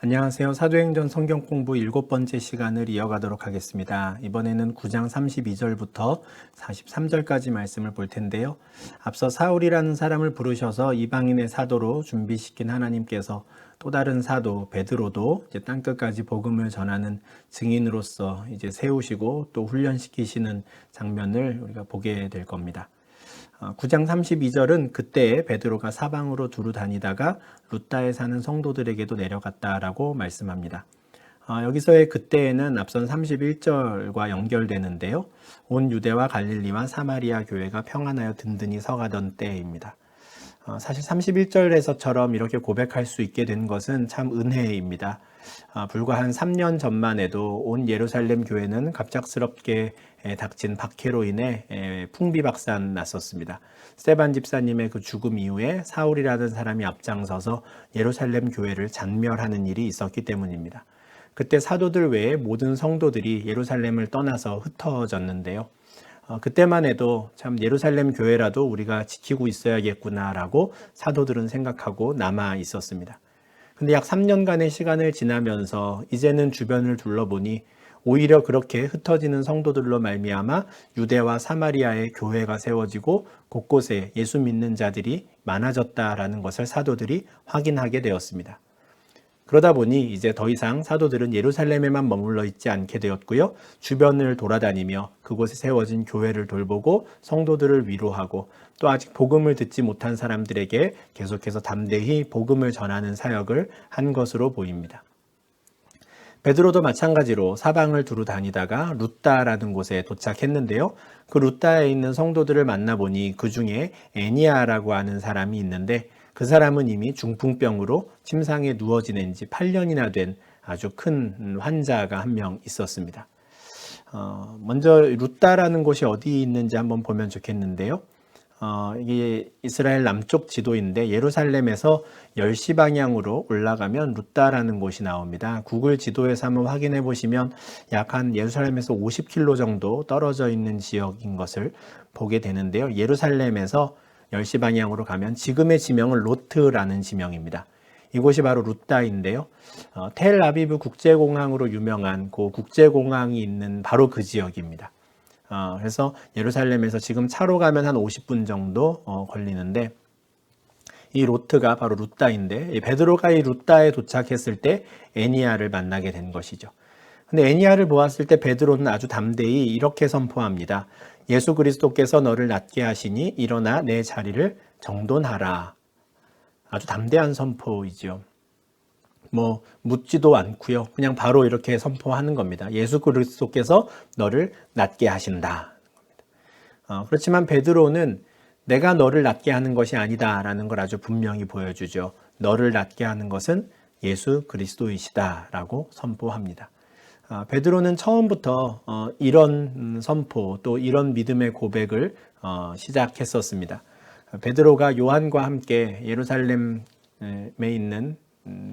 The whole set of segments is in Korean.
안녕하세요. 사도행전 성경 공부 7번째 시간을 이어가도록 하겠습니다. 이번에는 9장 32절부터 43절까지 말씀을 볼 텐데요. 앞서 사울이라는 사람을 부르셔서 이방인의 사도로 준비시킨 하나님께서 또 다른 사도 베드로도 이제 땅끝까지 복음을 전하는 증인으로서 이제 세우시고 또 훈련시키시는 장면을 우리가 보게 될 겁니다. 9장 32절은 그때 베드로가 사방으로 두루 다니다가 룻다에 사는 성도들에게도 내려갔다라고 말씀합니다. 여기서의 그때에는 앞선 31절과 연결되는데요. 온 유대와 갈릴리와 사마리아 교회가 평안하여 든든히 서가던 때입니다. 사실 31절에서처럼 이렇게 고백할 수 있게 된 것은 참 은혜입니다. 불과 한 3년 전만 해도 온 예루살렘 교회는 갑작스럽게 닥친 박해로 인해 풍비박산 났었습니다. 스데반 집사님의 그 죽음 이후에 사울이라는 사람이 앞장서서 예루살렘 교회를 잔멸하는 일이 있었기 때문입니다. 그때 사도들 외에 모든 성도들이 예루살렘을 떠나서 흩어졌는데요. 그때만 해도 참 예루살렘 교회라도 우리가 지키고 있어야겠구나라고 사도들은 생각하고 남아 있었습니다. 근데 약 3년간의 시간을 지나면서 이제는 주변을 둘러보니 오히려 그렇게 흩어지는 성도들로 말미암아 유대와 사마리아의 교회가 세워지고 곳곳에 예수 믿는 자들이 많아졌다라는 것을 사도들이 확인하게 되었습니다. 그러다 보니 이제 더 이상 사도들은 예루살렘에만 머물러 있지 않게 되었고요. 주변을 돌아다니며 그곳에 세워진 교회를 돌보고 성도들을 위로하고 또 아직 복음을 듣지 못한 사람들에게 계속해서 담대히 복음을 전하는 사역을 한 것으로 보입니다. 베드로도 마찬가지로 사방을 두루 다니다가 룻다라는 곳에 도착했는데요. 그 룻다에 있는 성도들을 만나보니 그 중에 애니아라고 하는 사람이 있는데 그 사람은 이미 중풍병으로 침상에 누워 지낸 지 8년이나 된 아주 큰 환자가 한 명 있었습니다. 먼저 룻다라는 곳이 어디 있는지 한번 보면 좋겠는데요. 이게 이스라엘 남쪽 지도인데 예루살렘에서 10시 방향으로 올라가면 룻다라는 곳이 나옵니다. 구글 지도에서 한번 확인해 보시면 약 한 예루살렘에서 50km 정도 떨어져 있는 지역인 것을 보게 되는데요. 예루살렘에서 10시 방향으로 가면 지금의 지명은 로트라는 지명입니다. 이곳이 바로 룻다인데요. 텔아비브 국제공항으로 유명한 그 국제공항이 있는 바로 그 지역입니다. 그래서 예루살렘에서 지금 차로 가면 한 50분 정도 걸리는데 이 로트가 바로 룻다인데 베드로가 이 룻다에 도착했을 때 애니야를 만나게 된 것이죠. 근데 애니야를 보았을 때 베드로는 아주 담대히 이렇게 선포합니다. 예수 그리스도께서 너를 낫게 하시니 일어나 내 자리를 정돈하라. 아주 담대한 선포이죠. 묻지도 않고요. 그냥 바로 이렇게 선포하는 겁니다. 예수 그리스도께서 너를 낫게 하신다. 그렇지만 베드로는 내가 너를 낫게 하는 것이 아니다라는 걸 아주 분명히 보여주죠. 너를 낫게 하는 것은 예수 그리스도이시다라고 선포합니다. 베드로는 처음부터 이런 선포 또 이런 믿음의 고백을 시작했었습니다. 베드로가 요한과 함께 예루살렘에 있는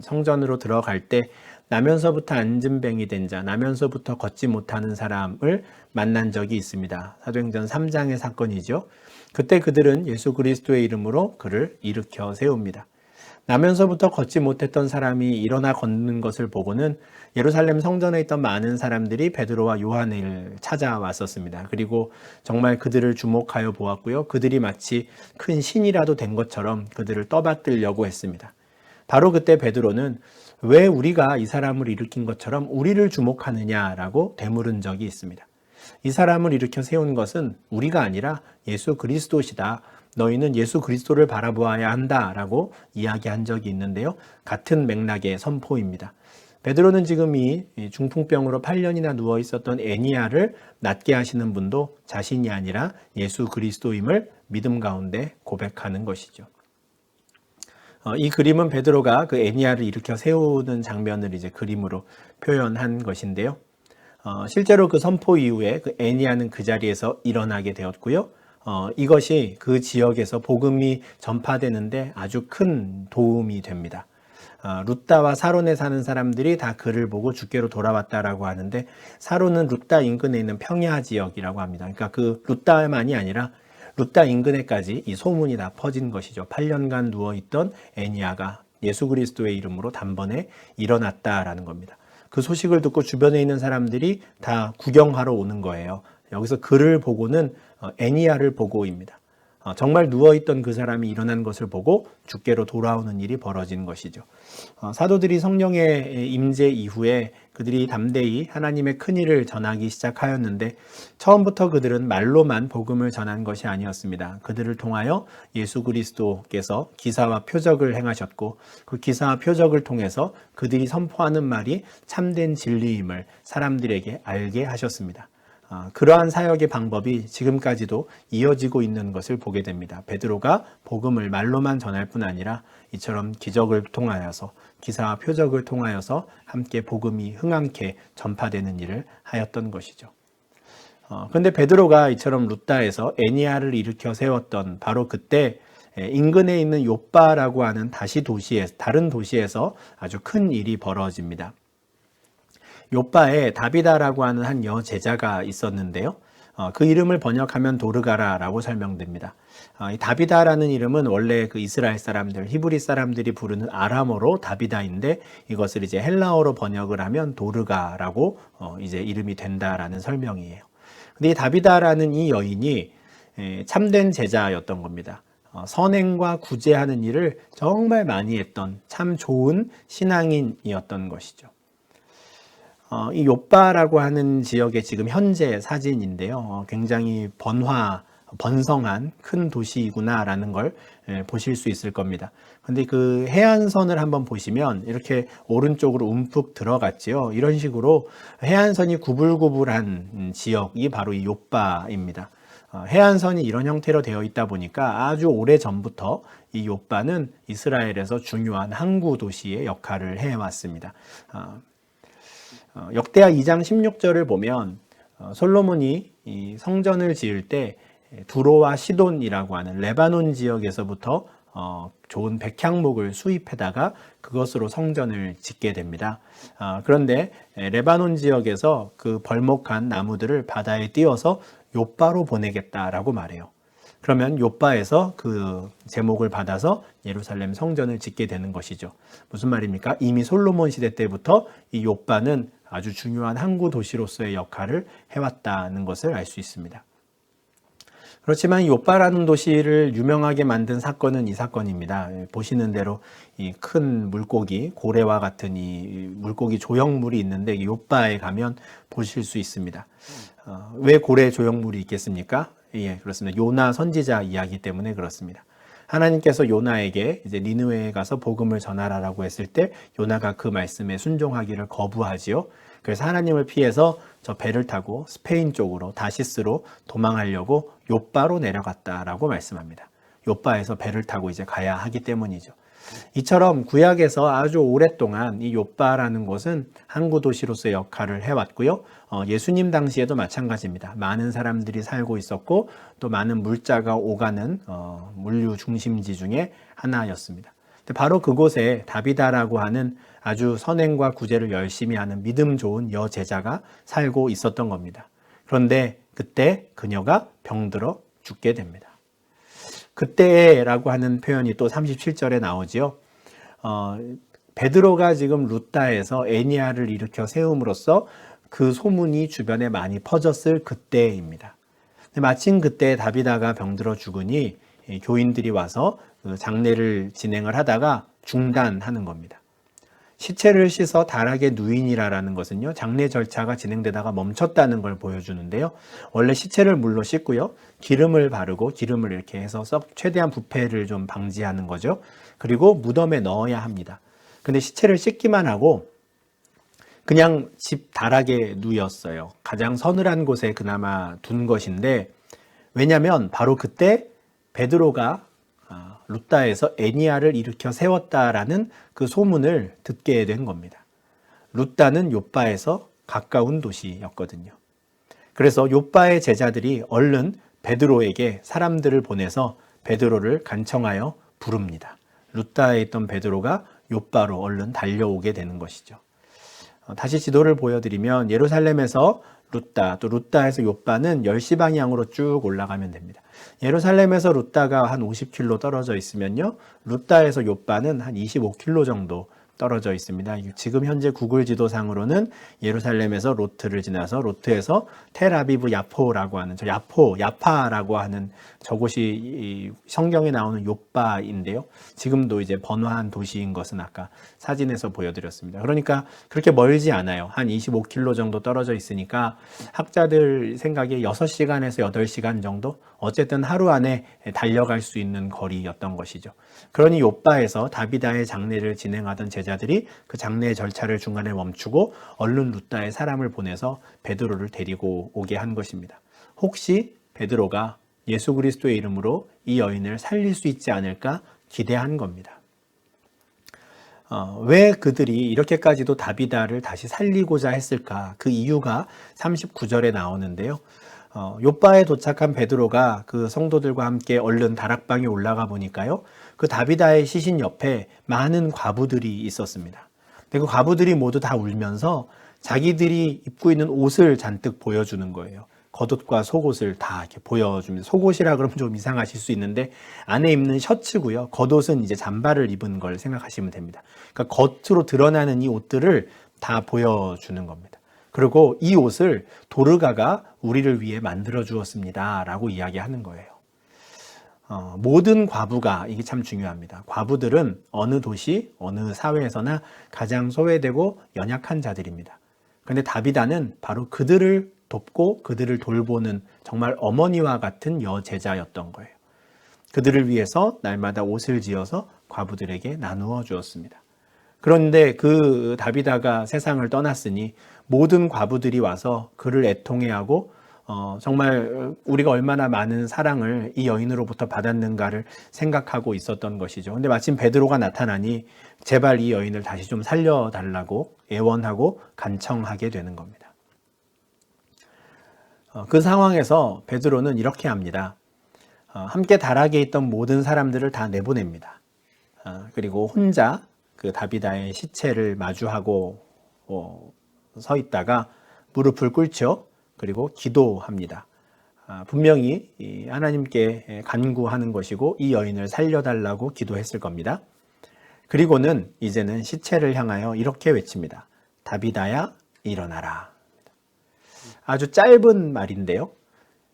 성전으로 들어갈 때 나면서부터 앉은뱅이 된 자, 나면서부터 걷지 못하는 사람을 만난 적이 있습니다. 사도행전 3장의 사건이죠. 그때 그들은 예수 그리스도의 이름으로 그를 일으켜 세웁니다. 나면서부터 걷지 못했던 사람이 일어나 걷는 것을 보고는 예루살렘 성전에 있던 많은 사람들이 베드로와 요한을 찾아왔었습니다. 그리고 정말 그들을 주목하여 보았고요. 그들이 마치 큰 신이라도 된 것처럼 그들을 떠받들려고 했습니다. 바로 그때 베드로는 왜 우리가 이 사람을 일으킨 것처럼 우리를 주목하느냐라고 되물은 적이 있습니다. 이 사람을 일으켜 세운 것은 우리가 아니라 예수 그리스도시다. 너희는 예수 그리스도를 바라보아야 한다라고 이야기한 적이 있는데요. 같은 맥락의 선포입니다. 베드로는 지금 이 중풍병으로 8년이나 누워 있었던 애니야를 낫게 하시는 분도 자신이 아니라 예수 그리스도임을 믿음 가운데 고백하는 것이죠. 이 그림은 베드로가 그 애니야를 일으켜 세우는 장면을 이제 그림으로 표현한 것인데요. 실제로 그 선포 이후에 그 애니야는 그 자리에서 일어나게 되었고요. 이것이 그 지역에서 복음이 전파되는데 아주 큰 도움이 됩니다. 룻다와 사론에 사는 사람들이 다 그를 보고 주께로 돌아왔다라고 하는데 사론은 룻다 인근에 있는 평야 지역이라고 합니다. 그러니까 그 룻다만이 아니라 룻다 인근에까지 이 소문이 다 퍼진 것이죠. 8년간 누워있던 애니야가 예수 그리스도의 이름으로 단번에 일어났다라는 겁니다. 그 소식을 듣고 주변에 있는 사람들이 다 구경하러 오는 거예요. 여기서 그를 보고는 애니야를 보고입니다. 정말 누워있던 그 사람이 일어난 것을 보고 주께로 돌아오는 일이 벌어진 것이죠. 사도들이 성령의 임재 이후에 그들이 담대히 하나님의 큰일을 전하기 시작하였는데 처음부터 그들은 말로만 복음을 전한 것이 아니었습니다. 그들을 통하여 예수 그리스도께서 기사와 표적을 행하셨고 그 기사와 표적을 통해서 그들이 선포하는 말이 참된 진리임을 사람들에게 알게 하셨습니다. 그러한 사역의 방법이 지금까지도 이어지고 있는 것을 보게 됩니다. 베드로가 복음을 말로만 전할 뿐 아니라 이처럼 기적을 통하여서 기사와 표적을 통하여서 함께 복음이 흥황케 전파되는 일을 하였던 것이죠. 그런데 베드로가 이처럼 룻다에서 애니야를 일으켜 세웠던 바로 그때 인근에 있는 욥바라고 하는 다른 도시에서 아주 큰 일이 벌어집니다. 욥바에 다비다라고 하는 한 여제자가 있었는데요. 그 이름을 번역하면 도르가라라고 설명됩니다. 이 다비다라는 이름은 원래 그 이스라엘 사람들, 히브리 사람들이 부르는 아람어로 다비다인데 이것을 이제 헬라어로 번역을 하면 도르가라고 이제 이름이 된다라는 설명이에요. 근데 이 다비다라는 이 여인이 참된 제자였던 겁니다. 선행과 구제하는 일을 정말 많이 했던 참 좋은 신앙인이었던 것이죠. 이 욥바라고 하는 지역의 지금 현재 사진인데요. 굉장히 번성한 큰 도시이구나라는 걸 보실 수 있을 겁니다. 근데 그 해안선을 한번 보시면 이렇게 오른쪽으로 움푹 들어갔지요. 이런 식으로 해안선이 구불구불한 지역이 바로 이 욥바입니다. 해안선이 이런 형태로 되어 있다 보니까 아주 오래 전부터 이 욥바는 이스라엘에서 중요한 항구 도시의 역할을 해왔습니다. 역대하 2장 16절을 보면 솔로몬이 이 성전을 지을 때 두로와 시돈이라고 하는 레바논 지역에서부터 좋은 백향목을 수입해다가 그것으로 성전을 짓게 됩니다. 그런데 레바논 지역에서 그 벌목한 나무들을 바다에 띄워서 욥바로 보내겠다라고 말해요. 그러면 욥바에서 그 제목을 받아서 예루살렘 성전을 짓게 되는 것이죠. 무슨 말입니까? 이미 솔로몬 시대 때부터 이 욥바는 아주 중요한 항구 도시로서의 역할을 해왔다는 것을 알 수 있습니다. 그렇지만 욥바라는 도시를 유명하게 만든 사건은 이 사건입니다. 보시는 대로 이 큰 물고기, 고래와 같은 이 물고기 조형물이 있는데 욥바에 가면 보실 수 있습니다. 왜 고래 조형물이 있겠습니까? 예, 그렇습니다. 요나 선지자 이야기 때문에 그렇습니다. 하나님께서 요나에게 이제 니느웨에 가서 복음을 전하라라고 했을 때 요나가 그 말씀에 순종하기를 거부하지요. 그래서 하나님을 피해서 저 배를 타고 스페인 쪽으로 다시스로 도망하려고 욥바로 내려갔다라고 말씀합니다. 욥바에서 배를 타고 이제 가야 하기 때문이죠. 이처럼 구약에서 아주 오랫동안 이 욥바라는 곳은 항구 도시로서의 역할을 해왔고요. 예수님 당시에도 마찬가지입니다. 많은 사람들이 살고 있었고 또 많은 물자가 오가는 물류 중심지 중에 하나였습니다. 바로 그곳에 다비다라고 하는 아주 선행과 구제를 열심히 하는 믿음 좋은 여제자가 살고 있었던 겁니다. 그런데 그때 그녀가 병들어 죽게 됩니다. 그때라고 하는 표현이 또 37절에 나오지요. 베드로가 지금 룻다에서 애니야를 일으켜 세움으로써 그 소문이 주변에 많이 퍼졌을 그때입니다. 마침 그때 다비다가 병들어 죽으니 교인들이 와서 장례를 진행을 하다가 중단하는 겁니다. 시체를 씻어 달하게 누이니라라는 것은요, 장례 절차가 진행되다가 멈췄다는 걸 보여주는데요. 원래 시체를 물로 씻고요, 기름을 바르고 기름을 이렇게 해서 최대한 부패를 좀 방지하는 거죠. 그리고 무덤에 넣어야 합니다. 근데 시체를 씻기만 하고 그냥 집 다락에 누였어요. 가장 서늘한 곳에 그나마 둔 것인데, 왜냐하면 바로 그때 베드로가 룻다에서 애니야를 일으켜 세웠다라는 그 소문을 듣게 된 겁니다. 룻다는 욥바에서 가까운 도시였거든요. 그래서 욥바의 제자들이 얼른 베드로에게 사람들을 보내서 베드로를 간청하여 부릅니다. 룻다에 있던 베드로가 욥바로 얼른 달려오게 되는 것이죠. 다시 지도를 보여드리면 예루살렘에서 룻다, 또 룻다에서 욥바는 10시 방향으로 쭉 올라가면 됩니다. 예루살렘에서 룻다가 한 50km 떨어져 있으면요, 룻다에서 욥바는 한 25km 정도 떨어져 있습니다. 지금 현재 구글 지도상으로는 예루살렘에서 로트를 지나서 로트에서 텔아비브 야포라고 하는 야파라고 하는 저곳이 성경에 나오는 욥바인데요. 지금도 이제 번화한 도시인 것은 아까 사진에서 보여드렸습니다. 그러니까 그렇게 멀지 않아요. 한 25km 정도 떨어져 있으니까 학자들 생각에 6시간에서 8시간 정도, 어쨌든 하루 안에 달려갈 수 있는 거리였던 것이죠. 그러니 욥바에서 다비다의 장례를 진행하던 제자들이 그 장례 절차를 중간에 멈추고 얼른 룻다에 사람을 보내서 베드로를 데리고 오게 한 것입니다. 혹시 베드로가 예수 그리스도의 이름으로 이 여인을 살릴 수 있지 않을까 기대한 겁니다. 왜 그들이 이렇게까지도 다비다를 다시 살리고자 했을까? 그 이유가 39절에 나오는데요. 욥바에 도착한 베드로가 그 성도들과 함께 얼른 다락방에 올라가 보니까요, 그 다비다의 시신 옆에 많은 과부들이 있었습니다. 근데 그 과부들이 모두 다 울면서 자기들이 입고 있는 옷을 잔뜩 보여주는 거예요. 겉옷과 속옷을 다 이렇게 보여줍니다. 속옷이라 그러면 좀 이상하실 수 있는데 안에 입는 셔츠고요. 겉옷은 이제 잠바를 입은 걸 생각하시면 됩니다. 그러니까 겉으로 드러나는 이 옷들을 다 보여주는 겁니다. 그리고 이 옷을 도르가가 우리를 위해 만들어 주었습니다 라고 이야기하는 거예요. 모든 과부가, 이게 참 중요합니다. 과부들은 어느 도시, 어느 사회에서나 가장 소외되고 연약한 자들입니다. 그런데 다비다는 바로 그들을 돕고 그들을 돌보는 정말 어머니와 같은 여제자였던 거예요. 그들을 위해서 날마다 옷을 지어서 과부들에게 나누어 주었습니다. 그런데 그 다비다가 세상을 떠났으니 모든 과부들이 와서 그를 애통해하고 정말 우리가 얼마나 많은 사랑을 이 여인으로부터 받았는가를 생각하고 있었던 것이죠. 근데 마침 베드로가 나타나니 제발 이 여인을 다시 좀 살려달라고 애원하고 간청하게 되는 겁니다. 그 상황에서 베드로는 이렇게 합니다. 함께 다락에 있던 모든 사람들을 다 내보냅니다. 그리고 혼자 그 다비다의 시체를 마주하고 서 있다가 무릎을 꿇죠. 그리고 기도합니다. 분명히 하나님께 간구하는 것이고 이 여인을 살려달라고 기도했을 겁니다. 그리고는 이제는 시체를 향하여 이렇게 외칩니다. 다비다야 일어나라. 아주 짧은 말인데요.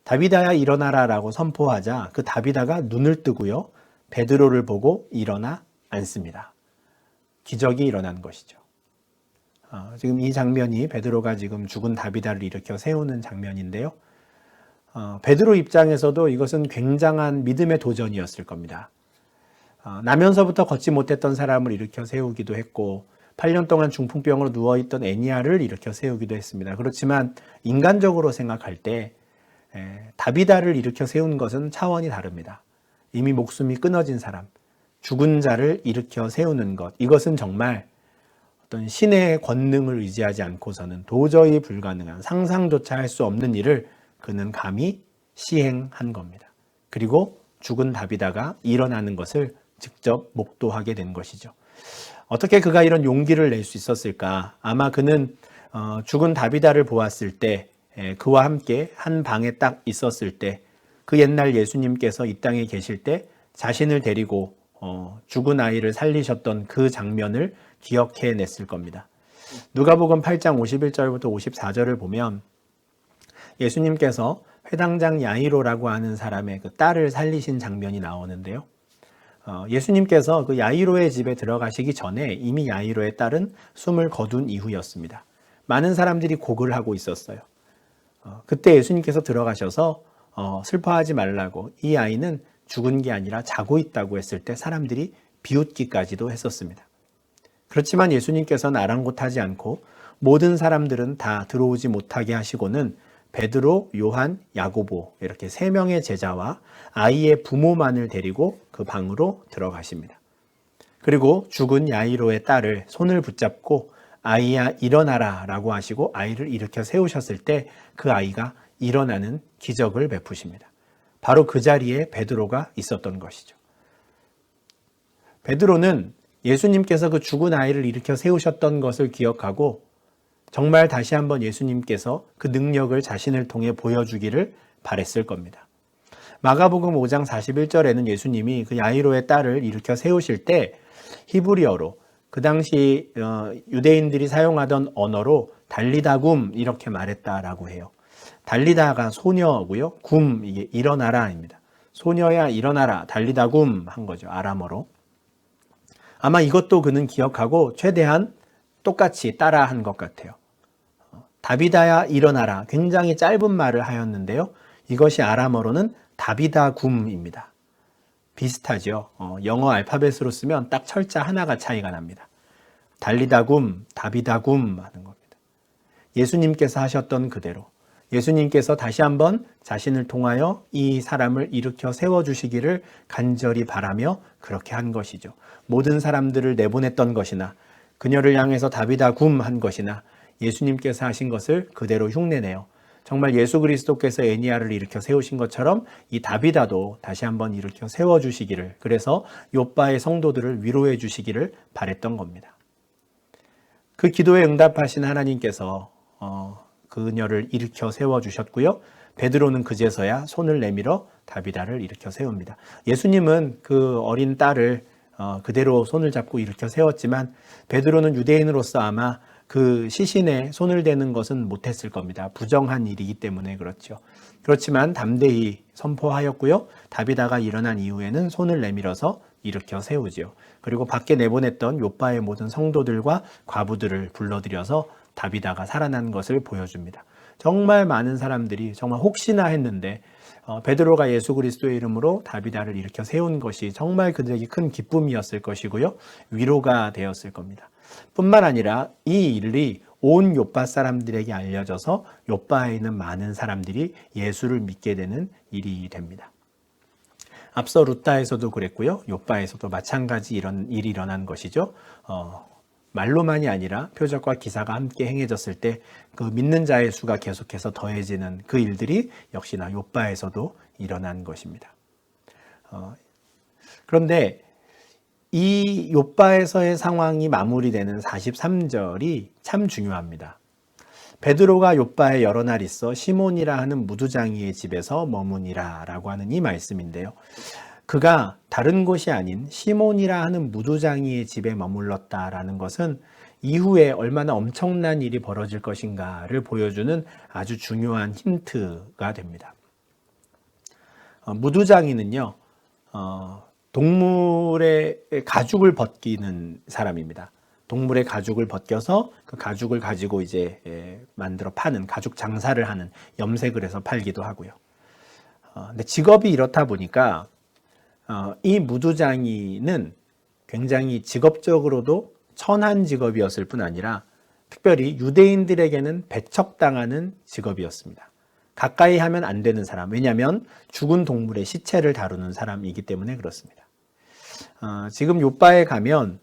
다비다야 일어나라 라고 선포하자 그 다비다가 눈을 뜨고요, 베드로를 보고 일어나 앉습니다. 기적이 일어난 것이죠. 지금 이 장면이 베드로가 지금 죽은 다비다를 일으켜 세우는 장면인데요. 베드로 입장에서도 이것은 굉장한 믿음의 도전이었을 겁니다. 나면서부터 걷지 못했던 사람을 일으켜 세우기도 했고 8년 동안 중풍병으로 누워있던 애니아를 일으켜 세우기도 했습니다. 그렇지만 인간적으로 생각할 때 다비다를 일으켜 세운 것은 차원이 다릅니다. 이미 목숨이 끊어진 사람, 죽은 자를 일으켜 세우는 것, 이것은 정말 어떤 신의 권능을 의지하지 않고서는 도저히 불가능한, 상상조차 할 수 없는 일을 그는 감히 시행한 겁니다. 그리고 죽은 다비다가 일어나는 것을 직접 목도하게 된 것이죠. 어떻게 그가 이런 용기를 낼 수 있었을까? 아마 그는 죽은 다비다를 보았을 때, 그와 함께 한 방에 딱 있었을 때, 그 옛날 예수님께서 이 땅에 계실 때 자신을 데리고 죽은 아이를 살리셨던 그 장면을 기억해냈을 겁니다. 누가복음 8장 51절부터 54절을 보면 예수님께서 회당장 야이로라고 하는 사람의 그 딸을 살리신 장면이 나오는데요. 예수님께서 그 야이로의 집에 들어가시기 전에 이미 야이로의 딸은 숨을 거둔 이후였습니다. 많은 사람들이 곡을 하고 있었어요. 그때 예수님께서 들어가셔서 슬퍼하지 말라고, 이 아이는 죽은 게 아니라 자고 있다고 했을 때 사람들이 비웃기까지도 했었습니다. 그렇지만 예수님께서는 아랑곳하지 않고 모든 사람들은 다 들어오지 못하게 하시고는 베드로, 요한, 야고보 이렇게 3명의 제자와 아이의 부모만을 데리고 그 방으로 들어가십니다. 그리고 죽은 야이로의 딸을 손을 붙잡고 아이야 일어나라 라고 하시고 아이를 일으켜 세우셨을 때 그 아이가 일어나는 기적을 베푸십니다. 바로 그 자리에 베드로가 있었던 것이죠. 베드로는 예수님께서 그 죽은 아이를 일으켜 세우셨던 것을 기억하고 정말 다시 한번 예수님께서 그 능력을 자신을 통해 보여주기를 바랬을 겁니다. 마가복음 5장 41절에는 예수님이 그 야이로의 딸을 일으켜 세우실 때 히브리어로 그 당시 유대인들이 사용하던 언어로 달리다굼 이렇게 말했다라고 해요. 달리다가 소녀고요. 굼 이게 일어나라입니다. 소녀야 일어나라 달리다굼 한 거죠. 아람어로. 아마 이것도 그는 기억하고 최대한 똑같이 따라한 것 같아요. 다비다야 일어나라 굉장히 짧은 말을 하였는데요. 이것이 아람어로는 다비다굼입니다. 비슷하죠. 영어 알파벳으로 쓰면 딱 철자 하나가 차이가 납니다. 달리다굼, 다비다굼 하는 겁니다. 예수님께서 하셨던 그대로 예수님께서 다시 한번 자신을 통하여 이 사람을 일으켜 세워주시기를 간절히 바라며 그렇게 한 것이죠. 모든 사람들을 내보냈던 것이나 그녀를 향해서 다비다굼 한 것이나 예수님께서 하신 것을 그대로 흉내내요. 정말 예수 그리스도께서 에니야를 일으켜 세우신 것처럼 이 다비다도 다시 한번 일으켜 세워주시기를, 그래서 욥바의 성도들을 위로해 주시기를 바랬던 겁니다. 그 기도에 응답하신 하나님께서 그녀를 일으켜 세워주셨고요. 베드로는 그제서야 손을 내밀어 다비다를 일으켜 세웁니다. 예수님은 그 어린 딸을 그대로 손을 잡고 일으켜 세웠지만 베드로는 유대인으로서 아마 그 시신에 손을 대는 것은 못했을 겁니다. 부정한 일이기 때문에 그렇죠. 그렇지만 담대히 선포하였고요. 다비다가 일어난 이후에는 손을 내밀어서 일으켜 세우지요. 그리고 밖에 내보냈던 욥바의 모든 성도들과 과부들을 불러들여서 다비다가 살아난 것을 보여줍니다. 정말 많은 사람들이 정말 혹시나 했는데 베드로가 예수 그리스도의 이름으로 다비다를 일으켜 세운 것이 정말 그들에게 큰 기쁨이었을 것이고요. 위로가 되었을 겁니다. 뿐만 아니라 이 일이 온 욥바 사람들에게 알려져서 욥바에 있는 많은 사람들이 예수를 믿게 되는 일이 됩니다. 앞서 루타에서도 그랬고요. 욥바에서도 마찬가지 이런 일이 일어난 것이죠. 말로만이 아니라 표적과 기사가 함께 행해졌을 때 그 믿는 자의 수가 계속해서 더해지는 그 일들이 역시나 욥바에서도 일어난 것입니다. 그런데 이 욥바에서의 상황이 마무리되는 43절이 참 중요합니다. 베드로가 욥바에 여러 날 있어 시몬이라 하는 무두장이의 집에서 머무니라 라고 하는 이 말씀인데요. 그가 다른 곳이 아닌 시몬이라 하는 무두장이의 집에 머물렀다라는 것은 이후에 얼마나 엄청난 일이 벌어질 것인가를 보여주는 아주 중요한 힌트가 됩니다. 무두장이는요, 동물의 가죽을 벗기는 사람입니다. 동물의 가죽을 벗겨서 그 가죽을 가지고 이제 만들어 파는 가죽 장사를 하는, 염색을 해서 팔기도 하고요. 근데 직업이 이렇다 보니까 이 무두장이는 굉장히 직업적으로도 천한 직업이었을 뿐 아니라 특별히 유대인들에게는 배척당하는 직업이었습니다. 가까이 하면 안 되는 사람, 왜냐하면 죽은 동물의 시체를 다루는 사람이기 때문에 그렇습니다. 지금 욥바에 가면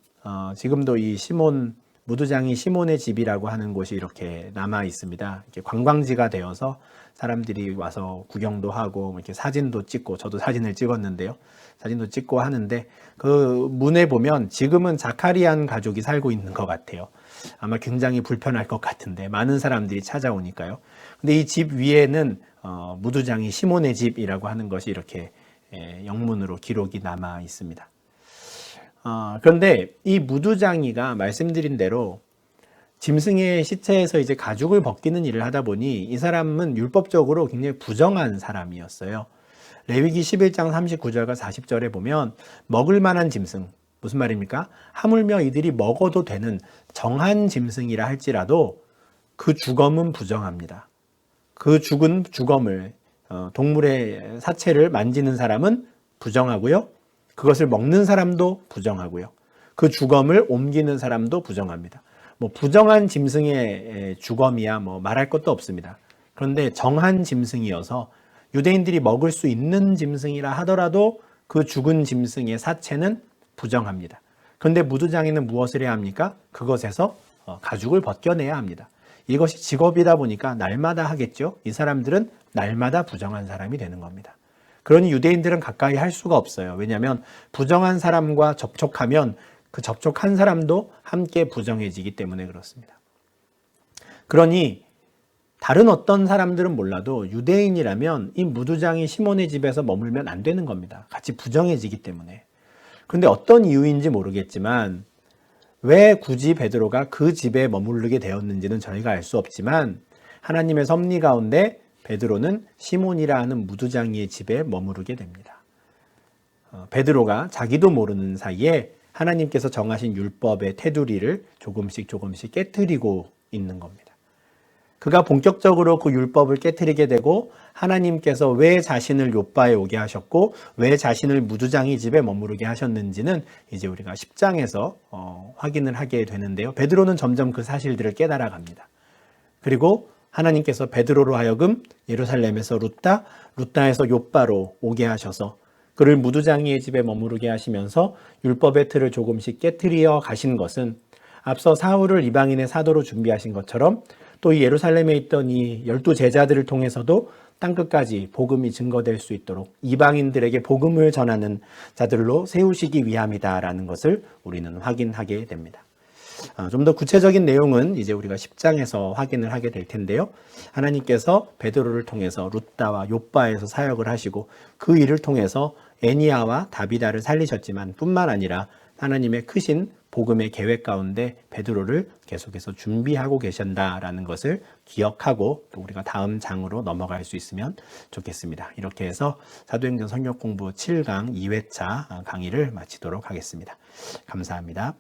지금도 이 시몬, 무두장이 시몬의 집이라고 하는 곳이 이렇게 남아 있습니다. 이렇게 관광지가 되어서 사람들이 와서 구경도 하고 이렇게 사진도 찍고, 저도 사진을 찍었는데요. 사진도 찍고 하는데 그 문에 보면 지금은 자카리안 가족이 살고 있는 것 같아요. 아마 굉장히 불편할 것 같은데 많은 사람들이 찾아오니까요. 근데 이 집 위에는 무두장이 시몬의 집이라고 하는 것이 이렇게 영문으로 기록이 남아 있습니다. 그런데 이 무두장이가 말씀드린 대로 짐승의 시체에서 이제 가죽을 벗기는 일을 하다 보니 이 사람은 율법적으로 굉장히 부정한 사람이었어요. 레위기 11장 39절과 40절에 보면 먹을 만한 짐승, 무슨 말입니까? 하물며 이들이 먹어도 되는 정한 짐승이라 할지라도 그 주검은 부정합니다. 그 죽은 주검을, 동물의 사체를 만지는 사람은 부정하고요. 그것을 먹는 사람도 부정하고요. 그 주검을 옮기는 사람도 부정합니다. 부정한 짐승의 주검이야 말할 것도 없습니다. 그런데 정한 짐승이어서 유대인들이 먹을 수 있는 짐승이라 하더라도 그 죽은 짐승의 사체는 부정합니다. 그런데 무두장이는 무엇을 해야 합니까? 그것에서 가죽을 벗겨내야 합니다. 이것이 직업이다 보니까 날마다 하겠죠. 이 사람들은 날마다 부정한 사람이 되는 겁니다. 그러니 유대인들은 가까이 할 수가 없어요. 왜냐하면 부정한 사람과 접촉하면 그 접촉한 사람도 함께 부정해지기 때문에 그렇습니다. 그러니 다른 어떤 사람들은 몰라도 유대인이라면 이 무두장이 시몬의 집에서 머물면 안 되는 겁니다. 같이 부정해지기 때문에. 그런데 어떤 이유인지 모르겠지만 왜 굳이 베드로가 그 집에 머무르게 되었는지는 저희가 알 수 없지만 하나님의 섭리 가운데 베드로는 시몬이라 하는 무두장이의 집에 머무르게 됩니다. 베드로가 자기도 모르는 사이에 하나님께서 정하신 율법의 테두리를 조금씩 깨트리고 있는 겁니다. 그가 본격적으로 그 율법을 깨트리게 되고 하나님께서 왜 자신을 욥바에 오게 하셨고 왜 자신을 무두장이 집에 머무르게 하셨는지는 이제 우리가 10장에서 확인을 하게 되는데요. 베드로는 점점 그 사실들을 깨달아 갑니다. 그리고 하나님께서 베드로로 하여금 예루살렘에서 루다에서 욥바로 오게 하셔서 그를 무두장이의 집에 머무르게 하시면서 율법의 틀을 조금씩 깨트리어 가신 것은 앞서 사울을 이방인의 사도로 준비하신 것처럼 또 이 예루살렘에 있던 이 12제자들을 통해서도 땅끝까지 복음이 증거될 수 있도록 이방인들에게 복음을 전하는 자들로 세우시기 위함이다라는 것을 우리는 확인하게 됩니다. 좀 더 구체적인 내용은 이제 우리가 10장에서 확인을 하게 될 텐데요. 하나님께서 베드로를 통해서 루다와 욥바에서 사역을 하시고 그 일을 통해서 애니야와 다비다를 살리셨지만 뿐만 아니라 하나님의 크신 복음의 계획 가운데 베드로를 계속해서 준비하고 계신다라는 것을 기억하고 또 우리가 다음 장으로 넘어갈 수 있으면 좋겠습니다. 이렇게 해서 사도행전 성경 공부 7강 2회차 강의를 마치도록 하겠습니다. 감사합니다.